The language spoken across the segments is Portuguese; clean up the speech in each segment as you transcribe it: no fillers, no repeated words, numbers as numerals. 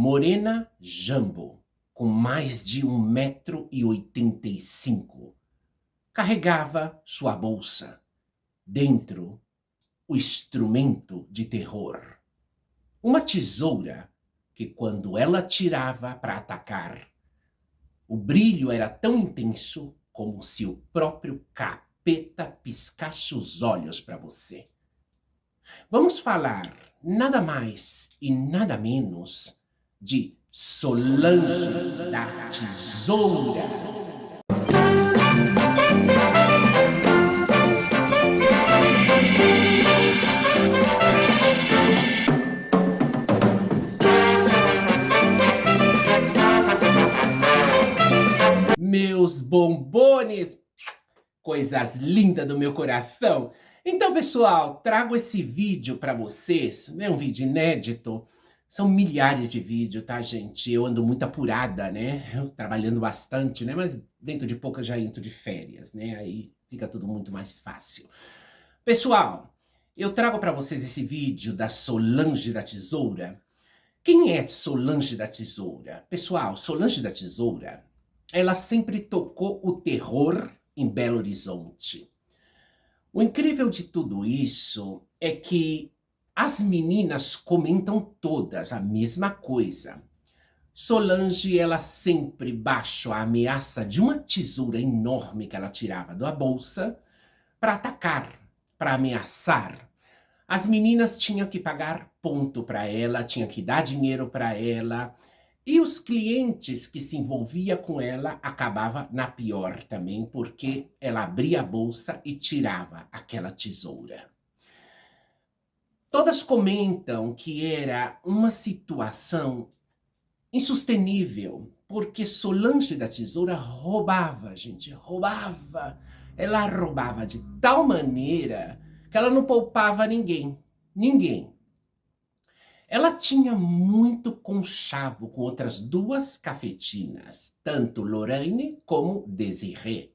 Morena Jambo, com mais de 1,85 m, carregava sua bolsa. Dentro, o instrumento de terror. Uma tesoura que, quando ela tirava para atacar, o brilho era tão intenso como se o próprio capeta piscasse os olhos para você. Vamos falar nada mais e nada menos de Solange da Tesoura. Meus bombones, coisas lindas do meu coração. Então, pessoal, trago esse vídeo para vocês. É um vídeo inédito. São milhares de vídeos, tá, gente? Eu ando muito apurada, né? Eu trabalhando bastante, né? Mas dentro de pouco eu já entro de férias, né? Aí fica tudo muito mais fácil. Pessoal, eu trago para vocês esse vídeo da Solange da Tesoura. Quem é Solange da Tesoura? Pessoal, Solange da Tesoura, ela sempre tocou o terror em Belo Horizonte. O incrível de tudo isso é que as meninas comentam todas a mesma coisa. Solange, ela sempre baixo a ameaça de uma tesoura enorme que ela tirava da bolsa para atacar, para ameaçar. As meninas tinham que pagar ponto para ela, tinham que dar dinheiro para ela. E os clientes que se envolviam com ela acabavam na pior também, porque ela abria a bolsa e tirava aquela tesoura. Todas comentam que era uma situação insustenível, porque Solange da Tesoura roubava, gente, roubava. Ela roubava de tal maneira que ela não poupava ninguém. Ninguém. Ela tinha muito conchavo com outras duas cafetinas, tanto Lorraine como Désirée.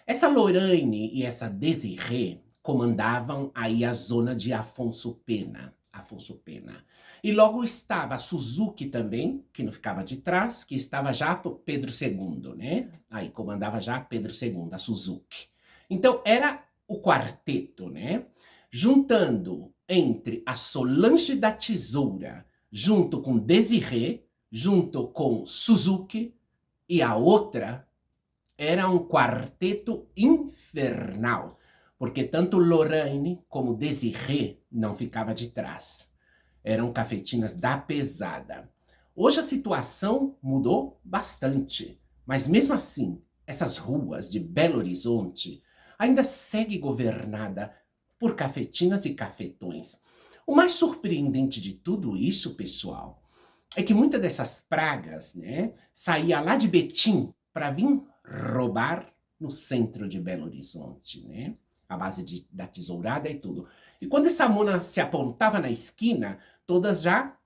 Essa Lorraine e essa Désirée comandavam aí a zona de Afonso Pena. E logo estava a Suzuki também, que não ficava de trás, que estava já Pedro II, né? Aí comandava já Pedro II, a Suzuki. Então era o quarteto, né? Juntando entre a Solange da Tesoura, junto com Désirée, junto com Suzuki, e a outra era um quarteto infernal, porque tanto Lorraine como Désirée não ficava de trás. Eram cafetinas da pesada. Hoje a situação mudou bastante, mas mesmo assim, essas ruas de Belo Horizonte ainda segue governada por cafetinas e cafetões. O mais surpreendente de tudo isso, pessoal, é que muitas dessas pragas, né, saía lá de Betim para vir roubar no centro de Belo Horizonte, né? A base da tesourada e tudo. E quando essa mona se apontava na esquina, todas já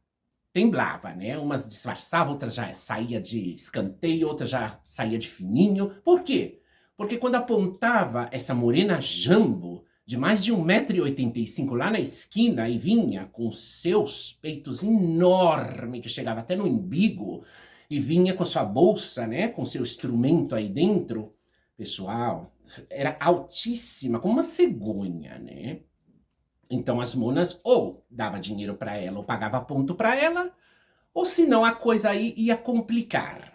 temblavam, né? Umas disfarçavam, outras já saía de escanteio, outras já saía de fininho. Por quê? Porque quando apontava essa morena Jambo, de mais de 1,85 m lá na esquina, e vinha com seus peitos enormes, que chegava até no umbigo, e vinha com sua bolsa, né, com seu instrumento aí dentro, pessoal, era altíssima, como uma cegonha, né? Então as monas ou dava dinheiro para ela, ou pagava ponto para ela, ou senão a coisa aí ia complicar.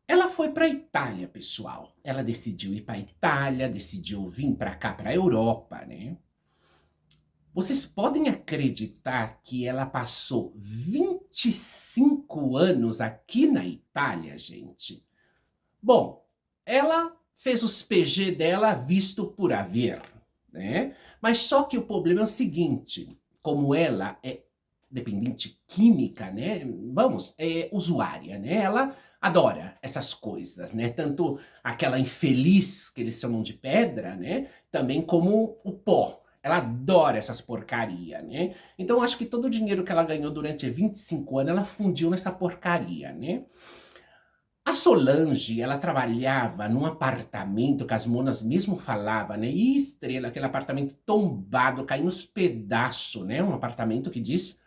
Ela foi para a Itália, pessoal. Ela decidiu ir para a Itália, decidiu vir para cá, para a Europa, né? Vocês podem acreditar que ela passou 25 anos aqui na Itália, gente? Bom, ela fez os PG dela visto por haver, né? Mas só que o problema é o seguinte, como ela é dependente química, né? Vamos, é usuária, né? Ela adora essas coisas, né? Tanto aquela infeliz que eles chamam de pedra, né? Também como o pó. Ela adora essas porcaria, né? Então acho que todo o dinheiro que ela ganhou durante 25 anos, ela fundiu nessa porcaria, né? A Solange, ela trabalhava num apartamento que as monas mesmo falavam, né? Ih, estrela, aquele apartamento tombado, caindo nos pedaços, né? Um apartamento que diz,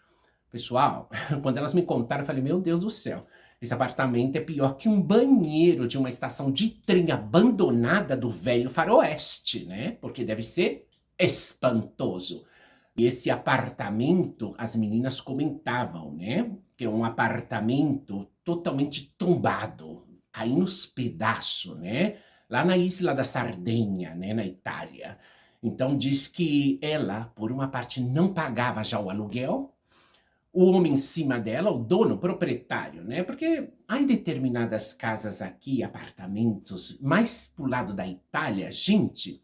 Pessoal, quando elas me contaram, eu falei, meu Deus do céu, esse apartamento é pior que um banheiro de uma estação de trem abandonada do velho faroeste, né? Porque deve ser espantoso. E esse apartamento, as meninas comentavam, né? Que é um apartamento totalmente tombado, caindo nos pedaços, né? Lá na Isla da Sardenha, né? Na Itália. Então diz que ela, por uma parte, não pagava já o aluguel, o homem em cima dela, o dono, o proprietário, né? Porque há em determinadas casas aqui, apartamentos, mais pro lado da Itália, gente,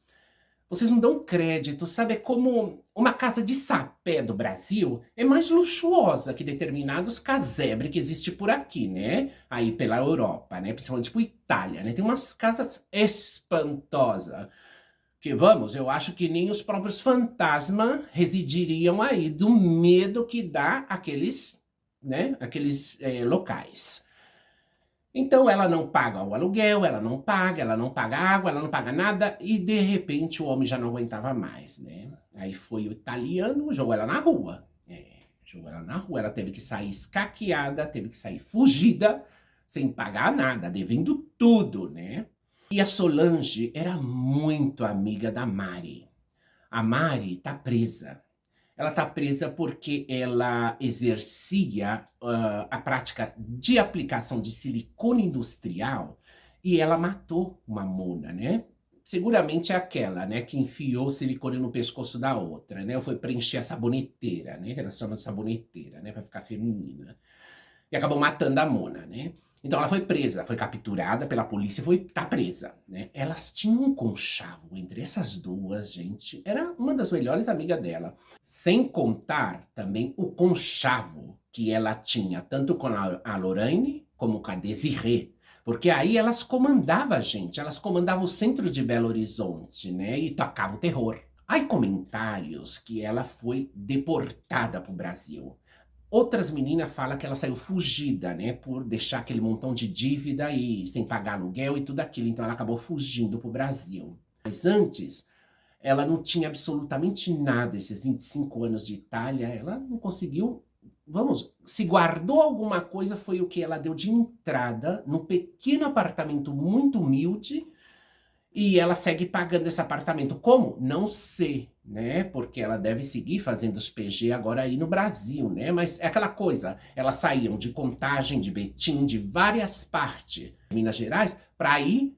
vocês não dão crédito, sabe? É como uma casa de sapé do Brasil é mais luxuosa que determinados casebre que existe por aqui, né? Aí pela Europa, né? Principalmente por Itália, né? Tem umas casas espantosas. Que vamos, eu acho que nem os próprios fantasmas residiriam aí do medo que dá aqueles, né? Aqueles locais. Então ela não paga o aluguel, ela não paga água, ela não paga nada, e de repente o homem já não aguentava mais, né? Aí foi o italiano, jogou ela na rua. Jogou ela na rua, ela teve que sair escaqueada, teve que sair fugida, sem pagar nada, devendo tudo, né? E a Solange era muito amiga da Mari. A Mari tá presa. Ela está presa porque ela exercia a prática de aplicação de silicone industrial e ela matou uma mona, né? Seguramente é aquela, né, que enfiou o silicone no pescoço da outra, né? Ou foi preencher a saboneteira, né? Que era chama de saboneteira, né? Para ficar feminina. E acabou matando a mona, né? Então ela foi presa, foi capturada pela polícia e tá presa, né? Elas tinham um conchavo entre essas duas, gente. Era uma das melhores amigas dela. Sem contar também o conchavo que ela tinha, tanto com a Lorraine como com a Desirê. Porque aí elas comandavam a gente, elas comandavam o centro de Belo Horizonte, né? E tocavam o terror. Há comentários que ela foi deportada para o Brasil. Outras meninas falam que ela saiu fugida, né? Por deixar aquele montão de dívida e sem pagar aluguel e tudo aquilo. Então ela acabou fugindo para o Brasil. Mas antes, ela não tinha absolutamente nada. Esses 25 anos de Itália, ela não conseguiu. Vamos, se guardou alguma coisa, foi o que ela deu de entrada num pequeno apartamento muito humilde. E ela segue pagando esse apartamento. Como? Não sei, né? Porque ela deve seguir fazendo os PG agora aí no Brasil, né? Mas é aquela coisa, elas saíam de Contagem, de Betim, de várias partes de Minas Gerais, para ir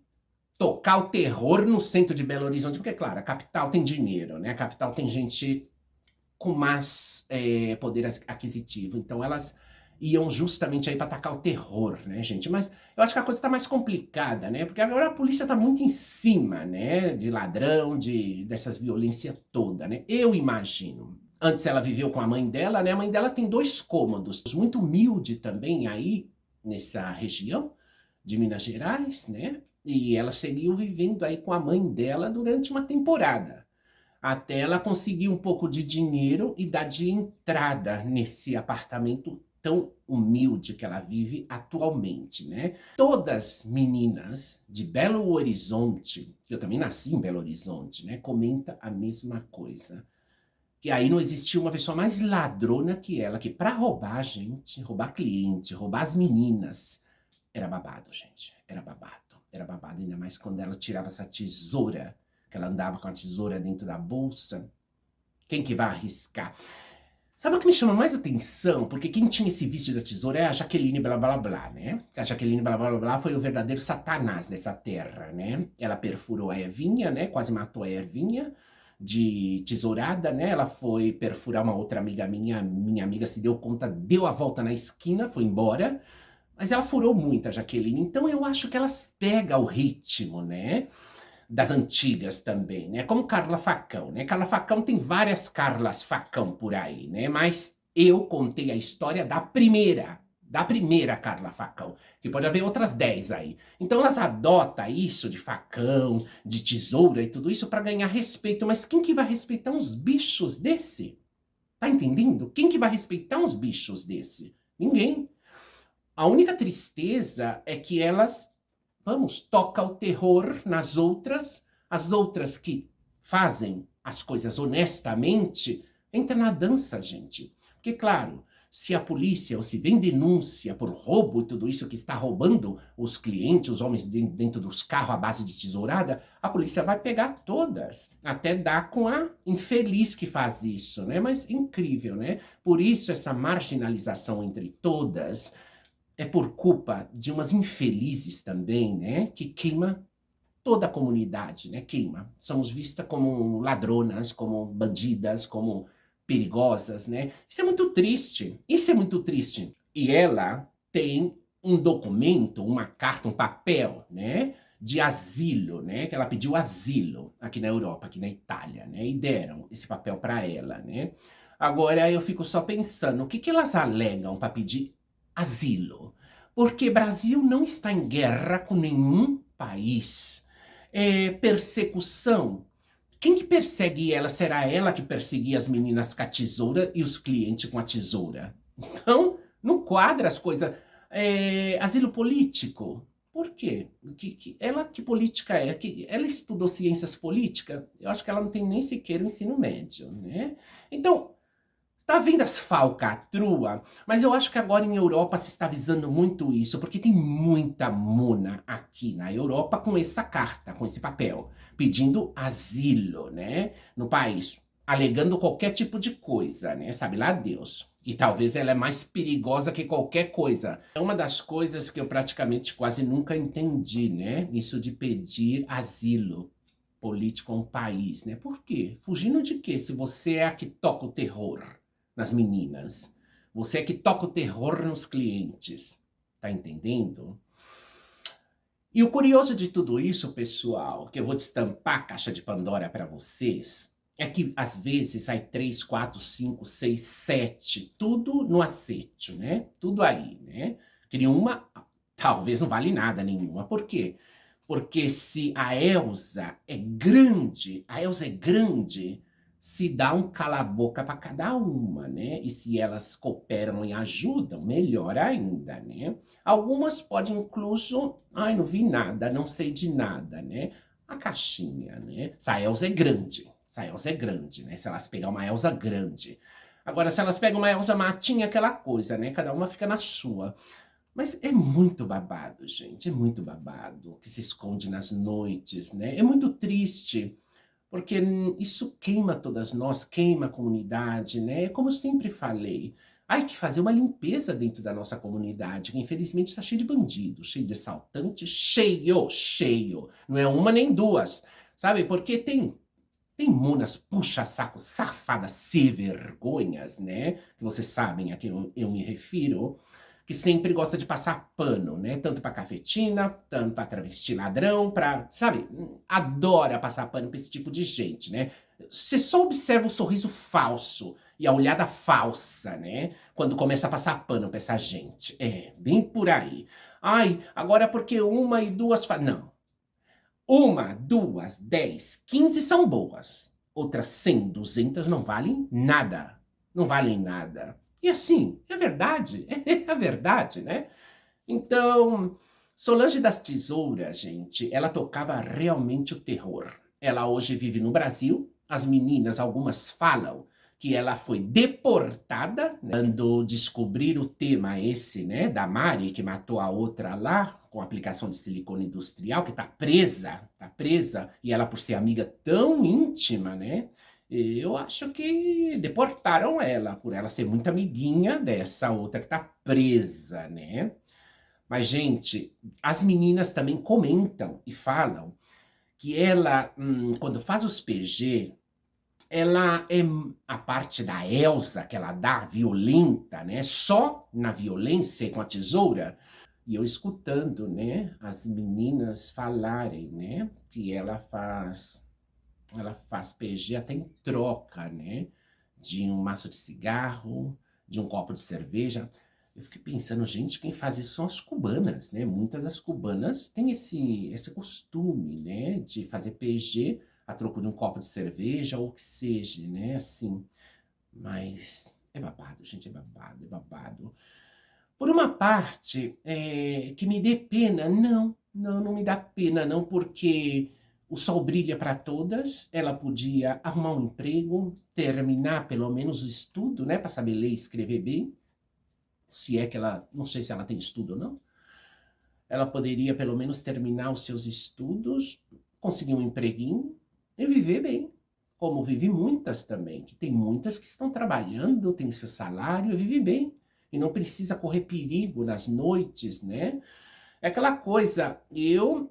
tocar o terror no centro de Belo Horizonte, porque, claro, a capital tem dinheiro, né? A capital tem gente com mais poder aquisitivo. Então elas iam justamente aí para atacar o terror, né, gente? Mas eu acho que a coisa está mais complicada, né? Porque agora a polícia está muito em cima, né? De ladrão, dessas violências toda, né? Eu imagino. Antes ela viveu com a mãe dela, né? A mãe dela tem 2 cômodos, muito humilde também aí nessa região de Minas Gerais, né? E ela seguiu vivendo aí com a mãe dela durante uma temporada. Até ela conseguir um pouco de dinheiro e dar de entrada nesse apartamento tão humilde que ela vive atualmente, né? Todas meninas de Belo Horizonte, que eu também nasci em Belo Horizonte, né? Comenta a mesma coisa. Que aí não existia uma pessoa mais ladrona que ela, que para roubar a gente, roubar cliente, roubar as meninas, era babado, gente. Era babado. Era babado, ainda mais quando ela tirava essa tesoura, que ela andava com a tesoura dentro da bolsa. Quem que vai arriscar? Sabe o que me chama mais atenção? Porque quem tinha esse vício da tesoura é a Jaqueline blá blá blá, né? A Jaqueline blá blá blá foi o verdadeiro satanás dessa terra, né? Ela perfurou a Evinha, né? Quase matou a Evinha de tesourada, né? Ela foi perfurar uma outra amiga minha amiga se deu conta, deu a volta na esquina, foi embora. Mas ela furou muito a Jaqueline, então eu acho que elas pegam o ritmo, né? Das antigas também, né? Como Carla Facão, né? Carla Facão tem várias Carlas Facão por aí, né? Mas eu contei a história da primeira Carla Facão, que pode haver outras 10 aí. Então elas adotam isso de facão, de tesoura e tudo isso para ganhar respeito, mas quem que vai respeitar uns bichos desse? Tá entendendo? Quem que vai respeitar uns bichos desse? Ninguém. A única tristeza é que elas, vamos, toca o terror nas outras, as outras que fazem as coisas honestamente, entra na dança, gente. Porque, claro, se a polícia ou se vem denúncia por roubo e tudo isso que está roubando os clientes, os homens dentro dos carros à base de tesourada, a polícia vai pegar todas, até dar com a infeliz que faz isso, né? Mas incrível, né? Por isso essa marginalização entre todas é por culpa de umas infelizes também, né? Que queima toda a comunidade, né? Queima. Somos vistas como ladronas, como bandidas, como perigosas, né? Isso é muito triste. Isso é muito triste. E ela tem um documento, uma carta, um papel, né? De asilo, né? Que ela pediu asilo aqui na Europa, aqui na Itália, né? E deram esse papel para ela, né? Agora eu fico só pensando, o que que elas alegam para pedir asilo? Porque Brasil não está em guerra com nenhum país. Persecução. Quem que persegue ela? Será ela que perseguia as meninas com a tesoura e os clientes com a tesoura? Então, não quadra as coisas. Asilo político. Por quê? Ela que política é? Ela estudou ciências políticas? Eu acho que ela não tem nem sequer o ensino médio, né? Então, está vendo as falcatruas? Mas eu acho que agora em Europa se está visando muito isso, porque tem muita mona aqui na Europa com essa carta, com esse papel, pedindo asilo, né, no país, alegando qualquer tipo de coisa, né, sabe lá Deus. E talvez ela é mais perigosa que qualquer coisa. É uma das coisas que eu praticamente quase nunca entendi, né, isso de pedir asilo político a um país, né? Por quê? Fugindo de quê? Se você é a que toca o terror nas meninas. Você é que toca o terror nos clientes. Tá entendendo? E o curioso de tudo isso, pessoal, que eu vou destampar a caixa de Pandora para vocês, é que às vezes sai 3, 4, 5, 6, 7, tudo no assédio, né? Tudo aí, né? Que nenhuma, talvez não vale nada nenhuma. Por quê? Porque se a Elsa é grande, se dá um cala-boca para cada uma, né? E se elas cooperam e ajudam, melhor ainda, né? Algumas podem incluso, ai, não vi nada, não sei de nada, né? A caixinha, né? Essa Elsa é grande, né? Se elas pegar uma Elsa grande. Agora, se elas pegam uma Elsa matinha, aquela coisa, né? Cada uma fica na sua. Mas é muito babado, gente, é muito babado que se esconde nas noites, né? É muito triste, porque isso queima todas nós, queima a comunidade, né? Como eu sempre falei, há que fazer uma limpeza dentro da nossa comunidade, que infelizmente está cheio de bandidos, cheio de assaltantes, cheio. Não é uma nem duas, sabe? Porque tem munas puxa-saco, safadas, sem vergonhas, né? Que vocês sabem a quem eu me refiro, que sempre gosta de passar pano, né? Tanto pra cafetina, tanto pra travesti ladrão, pra, sabe? Adora passar pano pra esse tipo de gente, né? Você só observa o sorriso falso e a olhada falsa, né? Quando começa a passar pano pra essa gente. É, bem por aí. Ai, agora porque uma e duas... Não. Uma, duas, 10, 15 são boas. Outras 100, 200 não valem nada. Não valem nada. E assim, é verdade, é verdade, né? Então, Solange das Tesouras, gente, ela tocava realmente o terror. Ela hoje vive no Brasil, as meninas, algumas falam que ela foi deportada, né, quando descobrir o tema esse, né, da Mari, que matou a outra lá, com aplicação de silicone industrial, que tá presa, e ela por ser amiga tão íntima, né, eu acho que deportaram ela, por ela ser muito amiguinha dessa outra que tá presa, né. Mas, gente, as meninas também comentam e falam que ela, quando faz os PG, ela é a parte da Elsa que ela dá, violenta, né? Só na violência com a tesoura. E eu escutando, né, as meninas falarem, né, que ela faz PG até em troca, né, de um maço de cigarro, de um copo de cerveja. Eu fiquei pensando, gente, quem faz isso são as cubanas, né? Muitas das cubanas têm esse costume, né, de fazer PG a troco de um copo de cerveja ou o que seja, né, assim. Mas é babado, gente, é babado, é babado. Por uma parte, que me dê pena, não me dá pena, não, porque o sol brilha para todas, ela podia arrumar um emprego, terminar pelo menos o estudo, né, para saber ler e escrever bem, se é que ela, não sei se ela tem estudo ou não, ela poderia pelo menos terminar os seus estudos, conseguir um empreguinho e viver bem. Como vive muitas também, que tem muitas que estão trabalhando, têm seu salário e vive bem. E não precisa correr perigo nas noites, né? É aquela coisa,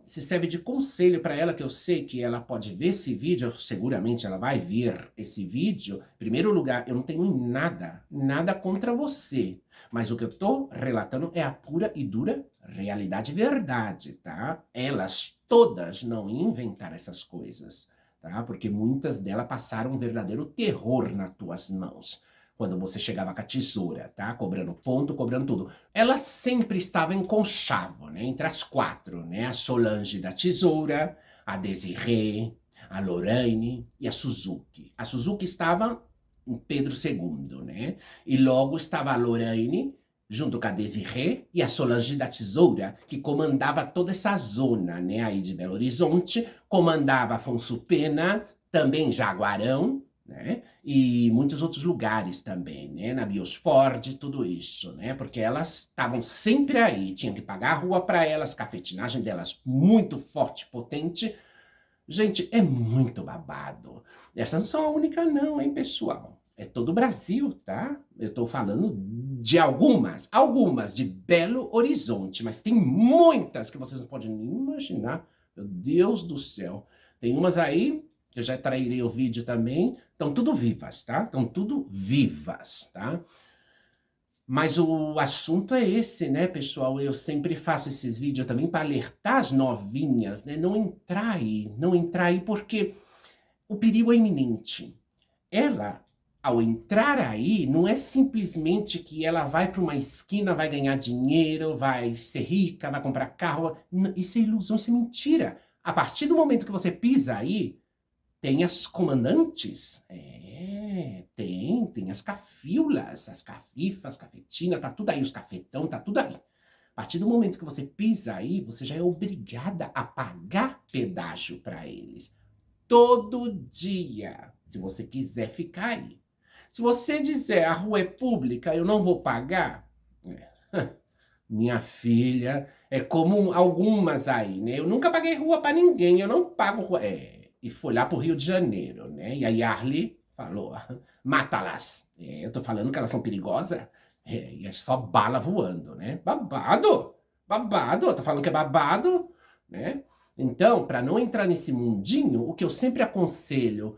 se serve de conselho para ela, que eu sei que ela pode ver esse vídeo, seguramente ela vai ver esse vídeo. Em primeiro lugar, eu não tenho nada contra você. Mas o que eu estou relatando é a pura e dura realidade e verdade, tá? Elas todas não inventaram essas coisas, tá? Porque muitas delas passaram um verdadeiro terror nas tuas mãos. Quando você chegava com a tesoura, tá? Cobrando ponto, cobrando tudo. Ela sempre estava em conchavo, né? Entre as quatro, né? A Solange da tesoura, a Desirê, a Lorraine e a Suzuki. A Suzuki estava em Pedro II, né? E logo estava a Lorraine junto com a Desirê e a Solange da tesoura, que comandava toda essa zona, né? Aí de Belo Horizonte, comandava Afonso Pena, também Jaguarão, né? E muitos outros lugares também, né? Na Biosport, tudo isso, né? Porque elas estavam sempre aí, tinham que pagar a rua para elas, cafetinagem delas muito forte, potente. Gente, é muito babado. Essas não são a única não, hein, pessoal? É todo o Brasil, tá? Eu tô falando de algumas de Belo Horizonte, mas tem muitas que vocês não podem nem imaginar. Meu Deus do céu. Tem umas aí eu já trairei o vídeo também, estão tudo vivas, tá? Estão tudo vivas, tá? Mas o assunto é esse, né, pessoal? Eu sempre faço esses vídeos também para alertar as novinhas, né? Não entrar aí, porque o perigo é iminente. Ela, ao entrar aí, não é simplesmente que ela vai para uma esquina, vai ganhar dinheiro, vai ser rica, vai comprar carro. Isso é ilusão, isso é mentira. A partir do momento que você pisa aí, tem as comandantes, tem as cafiulas, as cafifas, cafetina, tá tudo aí, os cafetão, tá tudo aí. A partir do momento que você pisa aí, você já é obrigada a pagar pedágio para eles. Todo dia, se você quiser ficar aí. Se você dizer a rua é pública, eu não vou pagar, minha filha, é como algumas aí, né? Eu nunca paguei rua para ninguém, eu não pago rua. E foi lá pro Rio de Janeiro, né? E a Yarly falou, mata-las. Eu tô falando que elas são perigosas, e é só bala voando, né? Babado, tô falando que é babado, né? Então, para não entrar nesse mundinho, o que eu sempre aconselho,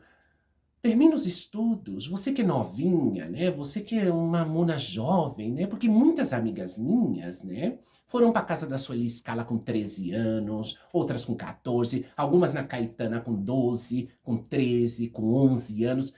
termina os estudos, você que é novinha, né? Você que é uma mona jovem, né? Porque muitas amigas minhas, né? Foram para casa da Sueli Scala com 13 anos, outras com 14, algumas na Caetana com 12, com 13, com 11 anos.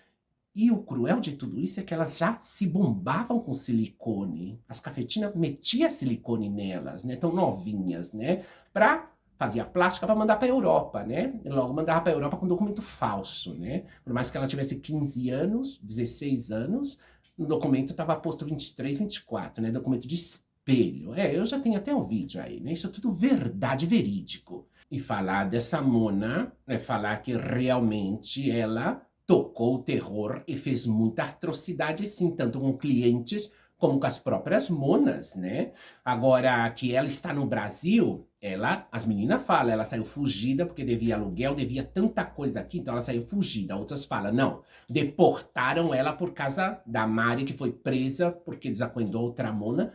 E o cruel de tudo isso é que elas já se bombavam com silicone. As cafetinas metiam silicone nelas, né? Tão novinhas, né? Para fazia plástica para mandar para a Europa, né? E logo mandava para a Europa com documento falso, né? Por mais que ela tivesse 15 anos, 16 anos, no documento estava posto 23, 24, né? Documento de espelho. Eu já tenho até um vídeo aí, né? Isso é tudo verdade, verídico. E falar dessa mona, né? Falar que realmente ela tocou o terror e fez muita atrocidade, sim, tanto com clientes como com as próprias monas, né? Agora que ela está no Brasil, as meninas falam, ela saiu fugida porque devia aluguel, devia tanta coisa aqui, então ela saiu fugida. Outras falam, não, deportaram ela por causa da Mari, que foi presa porque desacuendou outra mona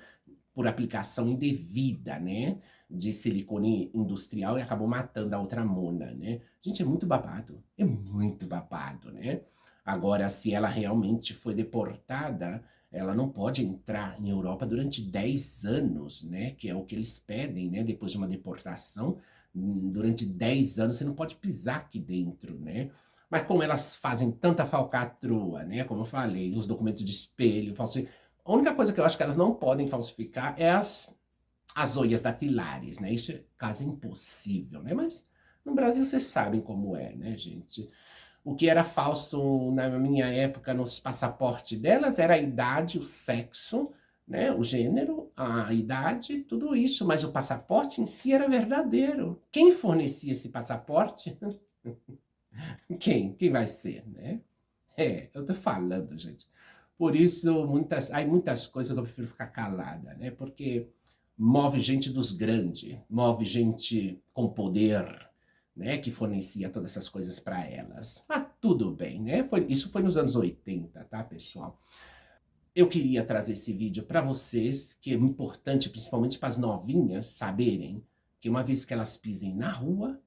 por aplicação indevida, né? De silicone industrial e acabou matando a outra mona, né? Gente, é muito babado, né? Agora, se ela realmente foi deportada, ela não pode entrar em Europa durante 10 anos, né? Que é o que eles pedem, né? Depois de uma deportação, durante 10 anos você não pode pisar aqui dentro, né? Mas como elas fazem tanta falcatrua, né? Como eu falei, os documentos de espelho, a única coisa que eu acho que elas não podem falsificar é as olhas dactilares, né? Isso é quase impossível, né? Mas no Brasil vocês sabem como é, né, gente? O que era falso na minha época nos passaportes delas era a idade, o sexo, né? O gênero, a idade, tudo isso. Mas o passaporte em si era verdadeiro. Quem fornecia esse passaporte? Quem? Quem vai ser, né? Eu tô falando, gente. Por isso, há muitas coisas que eu prefiro ficar calada, né? Porque move gente dos grandes, move gente com poder, né? Que fornecia todas essas coisas para elas. Mas tudo bem, né? Isso foi nos anos 80, tá, pessoal? Eu queria trazer esse vídeo para vocês, que é importante, principalmente para as novinhas, saberem que uma vez que elas pisem na rua,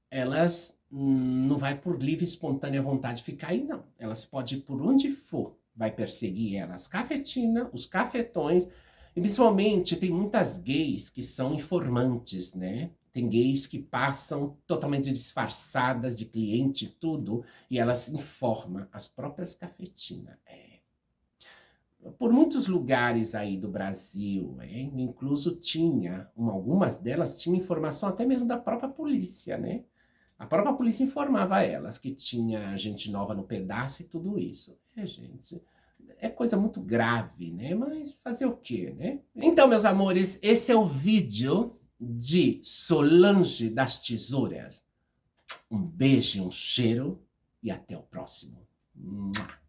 elas não vai por livre e espontânea vontade ficar aí, não. Elas podem ir por onde for. Vai perseguir elas cafetina, os cafetões, e principalmente tem muitas gays que são informantes, né? Tem gays que passam totalmente disfarçadas de cliente e tudo, e elas informam as próprias cafetinas. Por muitos lugares aí do Brasil, incluso algumas delas tinham informação até mesmo da própria polícia, né? A própria polícia informava elas que tinha gente nova no pedaço e tudo isso. Gente, é coisa muito grave, né? Mas fazer o quê, né? Então, meus amores, esse é o vídeo de Solange das Tesouras. Um beijo, um cheiro e até o próximo. Mua.